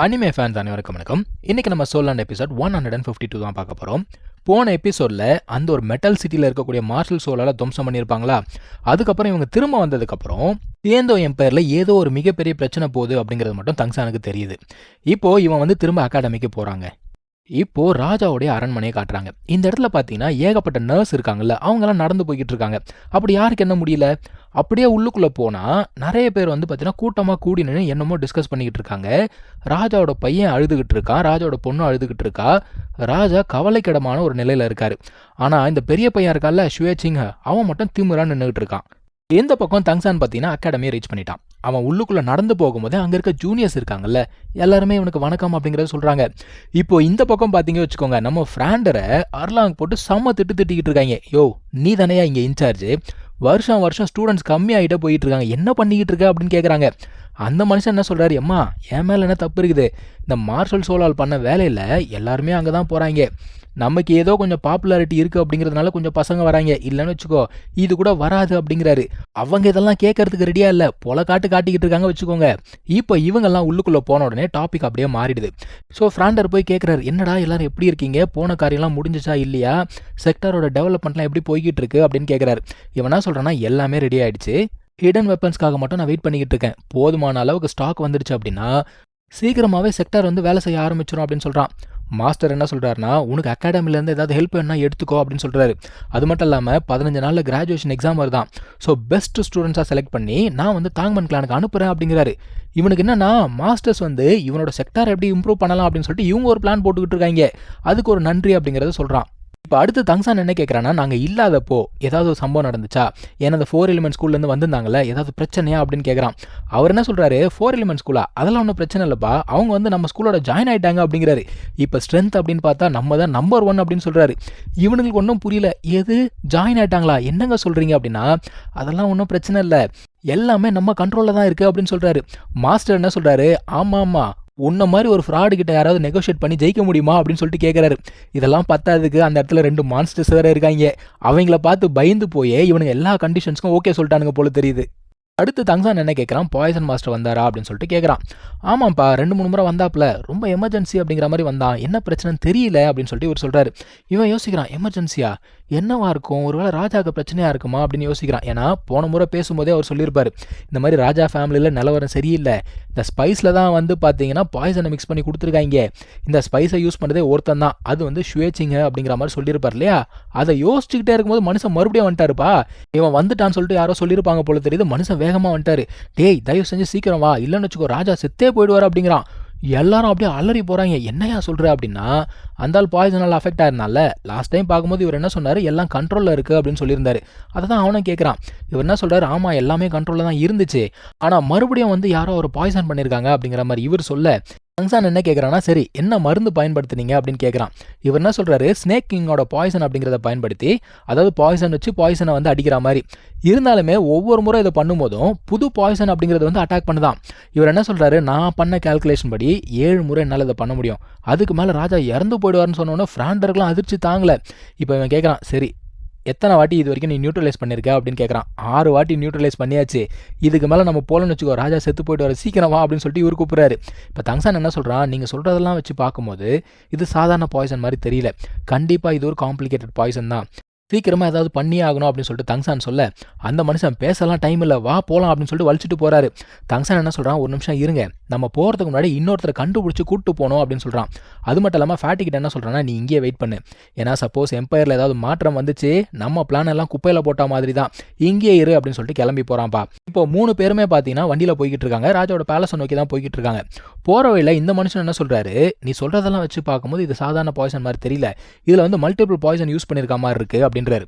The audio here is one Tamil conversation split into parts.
அனிமே ஃபேன்ஸ் அனைவருக்கும் வணக்கம். இன்னைக்கு நம்ம சோலாண்ட் எபிசோட் 152 தான் பார்க்க போகிறோம். போன எபிசோடில் அந்த ஒரு மெட்டல் சிட்டியில் இருக்கக்கூடிய மார்ஷல் சோலால் துவம்சம் பண்ணியிருப்பாங்களா, அதுக்கப்புறம் இவங்க திரும்ப வந்ததுக்கப்புறம் தியேந்தோ எம்பையரில் ஏதோ ஒரு மிகப்பெரிய பிரச்சனை போகுது அப்படிங்கிறது மட்டும் தங்சானுக்கு தெரியுது. இப்போது இவன் திரும்ப அகாடமிக்கு போகிறாங்க. இப்போ ராஜாவுடைய அரண்மனையை காட்டுறாங்க. இந்த இடத்துல பார்த்தீங்கன்னா ஏகப்பட்ட நர்ஸ் இருக்காங்கல்ல, அவங்கெல்லாம் நடந்து போய்கிட்டு இருக்காங்க. அப்படி யாருக்கு என்ன முடியல, அப்படியே உள்ளுக்குள்ளே போனால் நிறைய பேர் பார்த்தீங்கன்னா கூட்டமாக கூடி நின்று என்னமோ டிஸ்கஸ் பண்ணிக்கிட்டு இருக்காங்க. ராஜாவோட பையன் அழுதுகிட்டு இருக்கான், ராஜாவோட பொண்ணு அழுதுகிட்டு இருக்கா. ராஜா கவலைக்கிடமான ஒரு நிலையில் இருக்காரு. ஆனால் இந்த பெரிய பையன் இருக்கால ஷுவேச்சிங், அவன் மட்டும் திமுறான்னு நின்றுட்டு இருக்கான். எந்த பக்கம் தங்சான் பார்த்தீங்கன்னா அகாடமியை ரீச் பண்ணிட்டான். அவன் உள்ளுக்குள்ளே நடந்து போகும்போது அங்கே இருக்க ஜூனியர்ஸ் இருக்காங்கல்ல, எல்லாருமே இவனுக்கு வணக்கம் அப்படிங்கிறத சொல்கிறாங்க. இப்போ இந்த பக்கம் பார்த்தீங்க வச்சுக்கோங்க, நம்ம ஃப்ராண்டரை அர்லாங் போட்டு செம்ம திட்டிக்கிட்டு இருக்காங்க. யோ நீ தானையா இங்கே இன்சார்ஜ், வருஷம் ஸ்டூடெண்ட்ஸ் கம்மியாகிட்டே போயிட்டு இருக்காங்க, என்ன பண்ணிக்கிட்டு இருக்க அப்படின்னு கேட்குறாங்க. அந்த மனுஷன் என்ன சொல்கிறாரு, எம்மா என் மேலே என்ன தப்பு இருக்குது, இந்த மார்ஷல் சோலால் பண்ண வேலையில் எல்லாருமே அங்கே தான் போகிறாங்க, நமக்கு ஏதோ கொஞ்சம் பாப்புலாரிட்டி இருக்குது அப்படிங்கிறதுனால கொஞ்சம் பசங்க வராங்க, இல்லைன்னு வச்சுக்கோ இது கூட வராது அப்படிங்கிறாரு. அவங்க இதெல்லாம் கேட்கறதுக்கு ரெடியாக இல்லை, காட்டிக்கிட்டு இருக்காங்க வச்சுக்கோங்க. இப்போ இவங்கெல்லாம் உள்ளுக்குள்ளே போன உடனே டாபிக் அப்படியே மாறிடுது. ஸோ ஃப்ராண்டர் போய் கேட்குறாரு, என்னடா எல்லாரும் எப்படி இருக்கீங்க, போன காரியம்லாம் முடிஞ்சிச்சா இல்லையா, செக்டாரோட டெவலப்மெண்ட்லாம் எப்படி போய்கிட்டு இருக்கு அப்படின்னு கேட்குறாரு. இவனா சொல்கிறான்னா எல்லாமே ரெடி ஆகிடுச்சு, ஹிடன் வெப்பன்ஸ்க்காக மட்டும் நான் வெயிட் பண்ணிக்கிட்டு இருக்கேன், போதுமான அளவுக்கு ஸ்டாக் வந்துடுச்சு அப்படின்னா சீக்கிரமாகவே செக்டார் வேலை செய்ய ஆரம்பிச்சிடும் அப்படின்னு சொல்கிறான். மாஸ்டர் என்ன சொல்கிறாருன்னா, உனக்கு அகாடமிலேருந்து ஏதாவது ஹெல்ப் வேணுன்னா எடுத்துக்கோ அப்படின்னு சொல்கிறாரு. அது மட்டும் இல்லாமல் 15 நாளில் கிராஜுவேஷன் எக்ஸாம் வருதான். ஸோ பெஸ்ட் ஸ்டூடெண்ட்ஸாக செலக்ட் பண்ணி நான் தாங்மன் கிளானுக்கு அனுப்புகிறேன் அப்படிங்கிறாரு. இவனுக்கு என்னன்னா மாஸ்டர்ஸ் இவனோட செக்டார் எப்படி இம்ப்ரூவ் பண்ணலாம் அப்படின்னு சொல்லிட்டு இவங்க ஒரு பிளான் போட்டுக்கிட்டு இருக்காங்க. அதுக்கு ஒரு நன்றி அப்படிங்கிறத சொல்கிறான். இப்போ அடுத்து தங்சான் என்ன கேட்குறான்னா, நாங்கள் இல்லாதப்போ ஏதாவது ஒரு சம்பவம் நடந்துச்சா, ஏன்னா அந்த 4 எலிமெண்ட் ஸ்கூல்லேருந்து வந்திருந்தாங்கல்ல, ஏதாவது பிரச்சனையா அப்படின்னு கேட்குறான். அவர் என்ன சொல்கிறாரு, 4 எலிமெண்ட் ஸ்கூலா, அதெல்லாம் ஒன்றும் பிரச்சனை இல்லைப்பா, அவங்க நம்ம ஸ்கூலோட ஜாயின் ஆகிட்டாங்க அப்படிங்கிறாரு. இப்போ ஸ்ட்ரென்த் அப்படின்னு பார்த்தா நம்ம தான் நம்பர் 1 அப்படின்னு சொல்கிறாரு. இவனுங்களுக்கு ஒன்றும் புரியல, எது ஜாயின் ஆகிட்டாங்களா, என்னங்க சொல்கிறீங்க அப்படின்னா, அதெல்லாம் ஒன்றும் பிரச்சனை இல்லை, எல்லாமே நம்ம கண்ட்ரோலில் தான் இருக்குது அப்படின்னு சொல்கிறாரு. மாஸ்டர் என்ன சொல்கிறாரு, ஆமாம் உன்ன மாதிரி ஒரு ஃப்ராடு கிட்ட யாராவது நெகோஷியேட் பண்ணி ஜெயிக்க முடியுமா அப்படின்னு சொல்லிட்டு கேட்குறாரு. இதெல்லாம் பத்தாதுக்கு அந்த இடத்துல 2 மான்ஸ்டர்ஸ் வேறு இருக்காங்க. அவங்கள பார்த்து பயந்து போய் இவனுங்க எல்லா கண்டிஷன்ஸ்க்கும் ஓகே சொல்லிட்டானுங்க போல தெரியுது. அடுத்து தங்சான் என்ன கேட்குறான், பாய்சன் மாஸ்டர் வந்தாரா அப்படின்னு சொல்லிட்டு கேட்குறான். ஆமாம்ப்பா 2-3 முறை வந்தாப்புல, ரொம்ப எமர்ஜென்சி அப்படிங்கிற மாதிரி வந்தான், என்ன பிரச்சனைன்னு தெரியல அப்படின்னு சொல்லிட்டு இவர் சொல்கிறாரு. இவன் யோசிக்கிறான், எமர்ஜென்சியா என்னவா இருக்கும், ஒருவேளை ராஜாவுக்கு பிரச்சனையாக இருக்குமா அப்படின்னு யோசிக்கிறான். ஏன்னா போன முறை பேசும்போதே அவர் சொல்லியிருப்பார், இந்த மாதிரி ராஜா ஃபேமிலியில் நிலவரம் சரியில்லை, இந்த ஸ்பைஸில் தான் பார்த்தீங்கன்னா பாய்சனை மிக்ஸ் பண்ணி கொடுத்துருக்காங்க, இந்த ஸ்பைஸை யூஸ் பண்ணுறதே ஒருத்தன் தான், அது ஷுவேச்சிங்க அப்படிங்கிற மாதிரி சொல்லியிருப்பார் இல்லையா. அதை யோசிச்சுக்கிட்டே இருக்கும்போது மனுஷன் மறுபடியும் வந்துட்டாருப்பா. இவன் வந்துட்டான்னு சொல்லிட்டு யாரோ சொல்லியிருப்பாங்க போல தெரியுது. மனுஷன் வேகமாக வந்துட்டாரு. டேய் தயவு செஞ்சு சீக்கிரம் வா, இல்லைன்னு வச்சுக்கோ ராஜா செத்தே போயிடுவார் அப்படிங்கிறான். எல்லாரும் அப்படியே அலறி போகிறாங்க. என்னையா சொல்கிற அப்படின்னா, அந்த ஆள் பாய்சனால் அஃபெக்ட் ஆயிருந்தால லாஸ்ட் டைம் பார்க்கும்போது இவர் என்ன சொன்னார், எல்லாம் கண்ட்ரோலில் இருக்குது அப்படின்னு சொல்லியிருந்தாரு. அதை தான் அவனும் கேட்குறான். இவர் என்ன சொல்கிறார், ஆமாம் எல்லாமே கண்ட்ரோலில் தான் இருந்துச்சு, ஆனால் மறுபடியும் யாரோ ஒரு பாய்சன் பண்ணியிருக்காங்க அப்படிங்கிற மாதிரி இவர் சொல்ல, தங்சான் என்ன கேட்குறான்னா, சரி என்ன மருந்து பயன்படுத்துனீங்க அப்படின்னு கேட்குறான். இவர் என்ன சொல்கிறாரு, ஸ்னேக் கிங்கோட பாய்சன் அப்படிங்கிறத பயன்படுத்தி, அதாவது பாய்சன் வச்சு பாய்சனை அடிக்கிற மாதிரி, இருந்தாலுமே ஒவ்வொரு முறை இதை பண்ணும்போதும் புது பாய்சன் அப்படிங்கிறது அட்டாக் பண்ணுதான். இவர் என்ன சொல்கிறாரு, நான் பண்ண கால்குலேஷன் படி 7 முறை என்னால் இதை பண்ண முடியும், அதுக்கு மேலே ராஜா இறந்து போயிடுவார்னு சொன்னோன்னே ஃப்ராண்டருக்குலாம் அதிர்ச்சி தாங்கலை. இப்போ இவன் கேட்குறான், சரி எத்தனை வாட்டி இது வரைக்கும் நீ நியூட்ரலைஸ் பண்ணியிருக்க அப்படின்னு கேட்குறான். 6 வாட்டி நியூட்ரலைஸ் பண்ணியாச்சு, இதுக்கு மேலே நம்ம போலன்னு வச்சுக்கோ ராஜா செத்து போய்ட்டு வர, சீக்கிரம் வா அப்படின்னு சொல்லிட்டு இவர் கூப்பிட்றாரு. இப்போ தங்சான் என்ன சொல்கிறான், நீங்கள் சொல்கிறதெல்லாம் வச்சு பார்க்கும்போது இது சாதாரண பாய்சன் மாதிரி தெரியல, கண்டிப்பாக இது ஒரு காம்ப்ளிகேட்டட் பாய்சன் தான், சீக்கிரமாக ஏதாவது பண்ணியே ஆகணும் அப்படின்னு சொல்லிட்டு தங்சான் சொல்ல, அந்த மனுஷன் பேசலாம் டைம் இல்லை, வா போகலாம் அப்படின்னு சொல்லிட்டு வலிச்சுட்டு போகிறாரு. தங்சான் என்ன சொல்கிறான், ஒரு நிமிஷம் இருங்க, நம்ம போகிறதுக்கு முன்னாடி இன்னொருத்தரை கண்டுபிடிச்சி கூப்பிட்டு போகணும் அப்படின்னு சொல்கிறான். அது மட்டும் இல்லாமல் ஃபேட்டிக்கிட்ட என்ன சொல்கிறான்னா, நீ இங்கேயே வெயிட் பண்ணு, ஏன்னா சப்போஸ் எம்பையரில் ஏதாவது மாற்றம் வந்துச்சு, நம்ம பிளான் எல்லாம் குப்பையில் போட்ட மாதிரி தான், இங்கேயே இரு அப்படின்னு சொல்லிட்டு கிளம்பி போகிறான்ப்பா. இப்போ 3 பேருமே பார்த்தீங்கன்னா வண்டியில் போய்கிட்டு இருக்காங்க, ராஜாவோட பேலஸை நோக்கி தான் போய்கிட்டு இருக்காங்க. போகிற வழியில் இந்த மனுஷன் என்ன சொல்கிறாரு, நீ சொல்கிறதெல்லாம் வச்சு பார்க்கும்போது இது சாதாரண பாய்சன் மாதிரி தெரியல, இதில் மல்டிபிள் பாய்சன் யூஸ் பண்ணியிருக்க மாதிரி இருக்குது அப்படின்றாரு.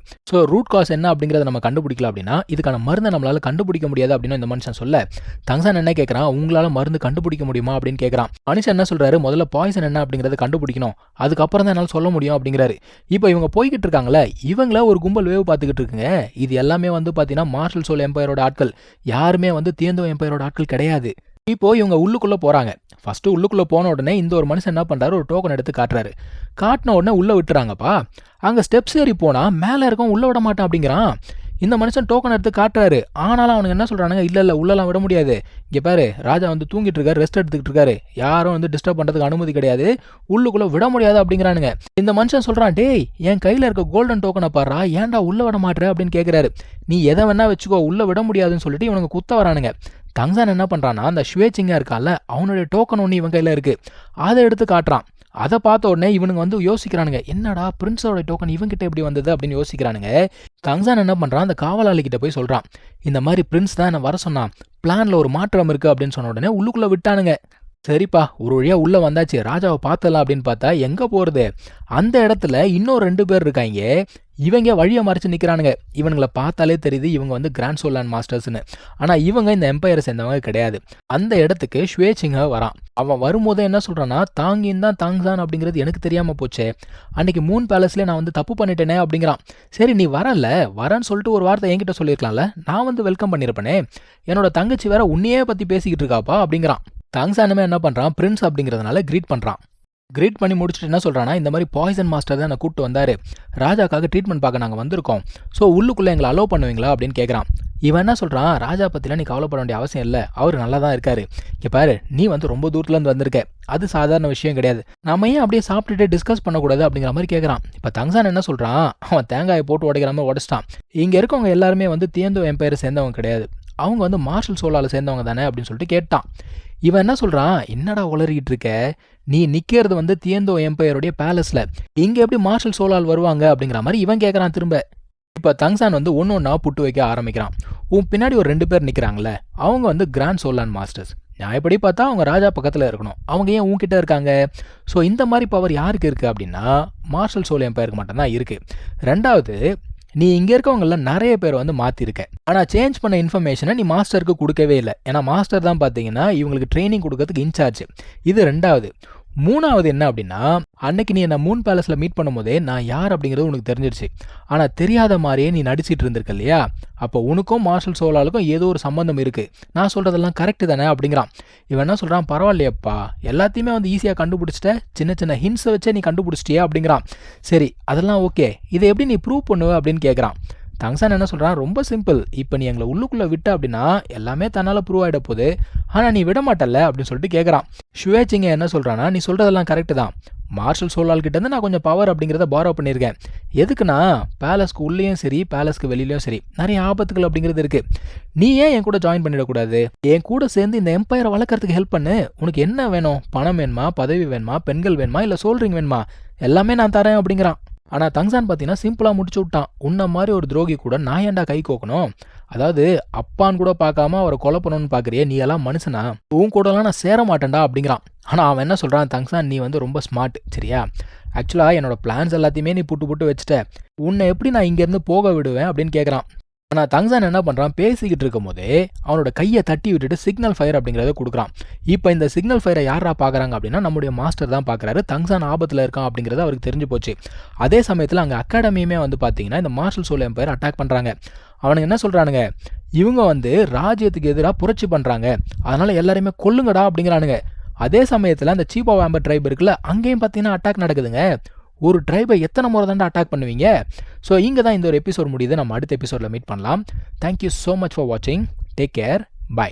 ஸோ ரூட் காஸ் என்ன அப்படிங்கிறத நம்ம கண்டுபிடிக்கலாம் அப்படின்னா, இதுக்கான மருந்தை நம்மளால கண்டுபிடிக்க முடியாது அப்படின்னு இந்த மனுஷன் சொல்ல, தங்சான் என்ன கேட்குறான், உங்களால் மருந்து கண்டுபிடிக்க முடியுமா அப்படின்னு கேட்குறான். மனுஷன் என்ன சொல்கிறாரு, முதல்ல பாய்சன் என்ன அப்படிங்கிறத கண்டுபிடிக்கணும், அதுக்கப்புறம் தான் என்னால் சொல்ல முடியும் அப்படிங்கிறாரு. இப்போ இவங்க போய்கிட்டு இருக்காங்களே, இவங்கள ஒரு கும்பல் வேவ் பார்த்துக்கிட்டு இருக்குங்க. இது எல்லாமே பார்த்தீங்கன்னா மார்ஷல் சோல் எம்பையரோட ஆட்கள், யாருமே தியேந்தோ எம்பையரோட ஆட்கள் கிடையாது. இப்போ இவங்க உள்ளுக்குள்ளே போகிறாங்க. ஃபஸ்ட்டு உள்ளுக்குள்ளே போன உடனே இந்த ஒரு மனுஷன் என்ன பண்ணுறாரு, ஒரு டோக்கன் எடுத்து காட்டுறாரு. காட்டின உடனே உள்ளே விட்டுறாங்கப்பா. அங்கே ஸ்டெப்ஸ் ஏறி போனால் மேலே இருக்கவும் உள்ளே விட மாட்டான் அப்படிங்கிறான். இந்த மனுஷன் டோக்கன் எடுத்து காட்டுறாரு. ஆனாலும் அவனுக்கு என்ன சொல்றானுங்க, இல்ல உள்ளலாம் விட முடியாது, இங்க பாரு ராஜா வந்து தூங்கிட்டு இருக்காரு, ரெஸ்ட் எடுத்துக்கிட்டு இருக்காரு, யாரும் வந்து டிஸ்டர்ப் பண்றதுக்கு அனுமதி கிடையாது, உள்ளுக்குள்ள விட முடியாது அப்படிங்கிறானுங்க. இந்த மனுஷன் சொல்றான், டேய் என் கையில இருக்க கோல்டன் டோக்கனை பாடுறா, ஏன்டா உள்ள விட மாட்டேற அப்படின்னு கேட்கிறாரு. நீ எதை வேணா வச்சுக்கோ, உள்ள விட முடியாதுன்னு சொல்லிட்டு இவனுக்கு குத்த வரானுங்க. தங்சான் என்ன பண்றான்னா, அந்த ஷ்வேச்சிங்கா இருக்கான்ல, அவனுடைய டோக்கன் ஒன்று இவன் கையில இருக்கு, அதை எடுத்து காட்டுறான். அதை பார்த்த உடனே இவனுங்க வந்து யோசிக்கிறானுங்க, என்னடா பிரின்ஸோட டோக்கன் இவங்கிட்ட எப்படி வந்தது அப்படின்னு யோசிக்கிறானுங்க. தங்சான் என்ன பண்றான், அந்த காவலாளி கிட்ட போய் சொல்றான், இந்த மாதிரி பிரின்ஸ் தான் என்ன வர சொன்னான், பிளான்ல ஒரு மாற்றம் இருக்கு அப்படின்னு சொன்ன உடனே உள்ளுக்குள்ள விட்டானுங்க. சரிப்பா ஒரு வழியா உள்ள வந்தாச்சு, ராஜாவை பார்த்தலாம் அப்படின்னு பார்த்தா எங்க போறது, அந்த இடத்துல இன்னும் 2 பேர் இருக்காங்க. இவங்க வழியை மறைச்சு நிற்கிறானுங்க. இவங்களை பார்த்தாலே தெரியுது இவங்க வந்து கிராண்ட் சோலான் மாஸ்டர்ஸ்னு. ஆனால் இவங்க இந்த எம்பையரை சேர்ந்தவங்க கிடையாது. அந்த இடத்துக்கு ஷ்வேச்சிங்கா வரான். அவன் வரும்போதே என்ன சொல்கிறான்னா, தாங்கின் தான் தாங்சான் அப்படிங்கிறது எனக்கு தெரியாமல் போச்சே, அன்னைக்கு மூன் பேலஸ்லேயே நான் வந்து தப்பு பண்ணிட்டேனே அப்படிங்கிறான். சரி நீ வரேன்னு சொல்லிட்டு ஒரு வார்த்தை என்கிட்ட சொல்லியிருக்கலாம்ல, நான் வந்து வெல்கம் பண்ணியிருப்பேனே, என்னோட தங்கச்சி வேற உன்னையே பற்றி பேசிக்கிட்டு இருக்காப்பா அப்படிங்கிறான். தாங்சானுமே என்ன பண்ணுறான், பிரின்ஸ் அப்படிங்கிறதுனால கிரீட் பண்ணுறான். கிரீட் பண்ணி முடிச்சுட்டு என்ன சொல்கிறான்னா, இந்த மாதிரி பாய்சன் மாஸ்டர் தான் என்னை கூப்பிட்டு வந்தார், ராஜாக்காக ட்ரீட்மெண்ட் பார்க்க நாங்கள் வந்திருக்கோம், ஸோ உள்ளுக்குள்ளே எங்களை அலோவ் பண்ணுவீங்களா அப்படின்னு கேட்குறான். இவன் என்ன சொல்கிறான், ராஜா பற்றிலாம் நீ கவலைப்பட வேண்டிய அவசியம் இல்லை, அவர் நல்லா தான் இருக்காரு, இங்கே பாரு நீ வந்து ரொம்ப தூரத்துலேருந்து வந்திருக்க, அது சாதாரண விஷயம் கிடையாது, நம்ம ஏன் அப்படியே சாப்பிட்டுட்டு டிஸ்கஸ் பண்ணக்கூடாது அப்படிங்கிற மாதிரி கேட்குறான். இப்போ தங்சான் என்ன சொல்கிறான், அவன் தேங்காயை போட்டு உடைக்கிற மாதிரி உடச்சிட்டான். இங்கே இருக்கவங்க எல்லாருமே வந்து தியந்தோ எம்பையரை சேர்ந்தவங்க கிடையாது, அவங்க வந்து மார்ஷல் சோலால சேர்ந்தவங்க தானே அப்படின்னு சொல்லிட்டு கேட்டான். இவன் என்ன சொல்கிறான், என்னடா உளறிக்கிட்டு இருக்க, நீ நிற்கிறது வந்து தியந்தோ எம்பையருடைய பேலஸில், இங்கே எப்படி மார்ஷல் சோலால் வருவாங்க அப்படிங்கிற மாதிரி இவன் கேட்குறான் திரும்ப. இப்போ தங்சான் வந்து ஒன்று ஒன்றா புட்டு வைக்க ஆரம்பிக்கிறான். உன் பின்னாடி ஒரு 2 பேர் நிற்கிறாங்களே, அவங்க வந்து கிராண்ட் சோலான் மாஸ்டர்ஸ், நியாயப்படி பார்த்தா அவங்க ராஜா பக்கத்தில் இருக்கணும், அவங்க ஏன் உன்கிட்ட இருக்காங்க? ஸோ இந்த மாதிரி பவர் யாருக்கு இருக்குது அப்படின்னா மார்ஷல் சோல் எம்பையருக்கு மட்டும்தான் இருக்குது. ரெண்டாவது, நீ இங்கே இருக்கவங்கள நிறைய பேர் வந்து மாற்றிருக்க, ஆனால் சேஞ்ச் பண்ண இன்ஃபர்மேஷனை நீ மாஸ்டருக்கு கொடுக்கவே இல்லை, ஏன்னா மாஸ்டர் தான் பார்த்தீங்கன்னா இவங்களுக்கு ட்ரைனிங் கொடுக்கறதுக்கு இன்சார்ஜ். இது ரெண்டாவது. மூணாவது என்ன அப்படின்னா, அன்னைக்கு நீ என்ன மூன் பேலஸில் மீட் பண்ணும்போதே நான் யார் அப்படிங்கிறது உனக்கு தெரிஞ்சிருச்சு, ஆனால் தெரியாத மாதிரியே நீ நடிச்சிட்டு இருந்திருக்க இல்லையா, அப்போ உனக்கும் மார்ஷல் சோலாலுக்கும் ஏதோ ஒரு சம்பந்தம் இருக்குது, நான் சொல்கிறதெல்லாம் கரெக்டு தானே அப்படிங்கிறான். இவன் என்ன சொல்கிறான், பரவாயில்லையப்பா எல்லாத்தையுமே வந்து ஈஸியாக கண்டுபிடிச்சிட்ட, சின்ன சின்ன ஹிண்ட்ஸை வச்சே நீ கண்டுபிடிச்சிட்டியா அப்படிங்கிறான். சரி அதெல்லாம் ஓகே, இதை எப்படி நீ ப்ரூவ் பண்ணுவ அப்படின்னு கேட்குறான். தங்சான் என்ன சொல்கிறான், ரொம்ப சிம்பிள், இப்போ நீ எங்களை உள்ளுக்குள்ளே விட்ட அப்படின்னா எல்லாமே தன்னால் ப்ரூவ் ஆகிட போகுது, ஆனால் நீ விட மாட்டல அப்படின்னு சொல்லிட்டு கேட்குறான். ஷ்வேச்சிங்க என்ன சொல்கிறான்னா, நீ சொல்கிறதெல்லாம் கரெக்டு தான், மார்ஷல் சோலால் கிட்டேருந்து நான் கொஞ்சம் பவர் அப்படிங்கிறத பாரோ பண்ணியிருக்கேன், எதுக்குன்னா பேலஸ்க்கு உள்ளேயும் சரி பேலஸ்க்கு வெளியிலையும் சரி நிறைய ஆபத்துகள் அப்படிங்கிறது இருக்குது, நீ ஏன் என் கூட ஜாயின் பண்ணிடக்கூடாது, என் கூட சேர்ந்து இந்த எம்பையரை வளர்க்குறதுக்கு ஹெல்ப் பண்ணு, உனக்கு என்ன வேணும், பணம் வேணுமா, பதவி வேணுமா, பெண்கள் வேணுமா, இல்லை சோல்ரிங் வேணுமா, எல்லாமே நான் தரேன் அப்படிங்கிறான். ஆனால் தங்சான் பார்த்தீங்கன்னா சிம்பிளாக முடிச்சு விட்டான். உன்ன மாதிரி ஒரு துரோகி கூட நான் ஏன்டா கை கோக்கணும், அதாவது அப்பான்னு கூட பார்க்காம அவரை கொலை பண்ணணும்னு பார்க்குறியே, நீ எல்லாம் மனுஷனா, உன் கூடலாம் நான் சேர மாட்டேன்டா அப்படிங்கிறான். ஆனால் அவன் என்ன சொல்கிறான், தங்சான் நீ வந்து ரொம்ப ஸ்மார்ட் சரியா, ஆக்சுவலாக என்னோட பிளான்ஸ் எல்லாத்தையுமே நீ புட்டு வச்சுட்ட, உன்னை எப்படி நான் இங்கேருந்து போக விடுவேன் அப்படின்னு கேட்குறான். ஆனால் தங்சான் என்ன பண்ணுறான், பேசிக்கிட்டு இருக்கும் போதே அவனோட கையை தட்டி விட்டுட்டு சிக்னல் ஃபயர் அப்படிங்கிறத கொடுக்குறான். இப்போ இந்த சிக்னல் ஃபயரை யாரா பார்க்குறாங்க அப்படின்னா நம்முடைய மாஸ்டர் தான் பார்க்குறாரு. தங்சான் ஆபத்தில் இருக்கான் அப்படிங்கிறது அவருக்கு தெரிஞ்சு போச்சு. அதே சமயத்தில் அங்கே அகாடமியுமே வந்து பார்த்தீங்கன்னா இந்த மார்ஷல் சோல் எம்பையர் அட்டாக் பண்ணுறாங்க. அவனுங்க என்ன சொல்கிறானுங்க, இவங்க வந்து ராஜ்யத்துக்கு எதிராக புரட்சி பண்ணுறாங்க, அதனால் எல்லாரையுமே கொல்லுங்கடா அப்படிங்கிறானுங்க. அதே சமயத்தில் அந்த சீப் ஆஃப் ஆம்பர் ட்ரைப் இருக்குல்ல, அங்கேயும் பார்த்தீங்கன்னா அட்டாக் நடக்குதுங்க. ஒரு ட்ரைபை எத்தனை முறை தாண்டா அட்டாக் பண்ணுவீங்க? ஸோ இங்கே தான் இந்த ஒரு எபிசோட் முடியுது. நம்ம அடுத்த எபிசோடில் மீட் பண்ணலாம். தேங்க்யூ ஸோ மச் ஃபார் வாட்சிங். Take care. பை.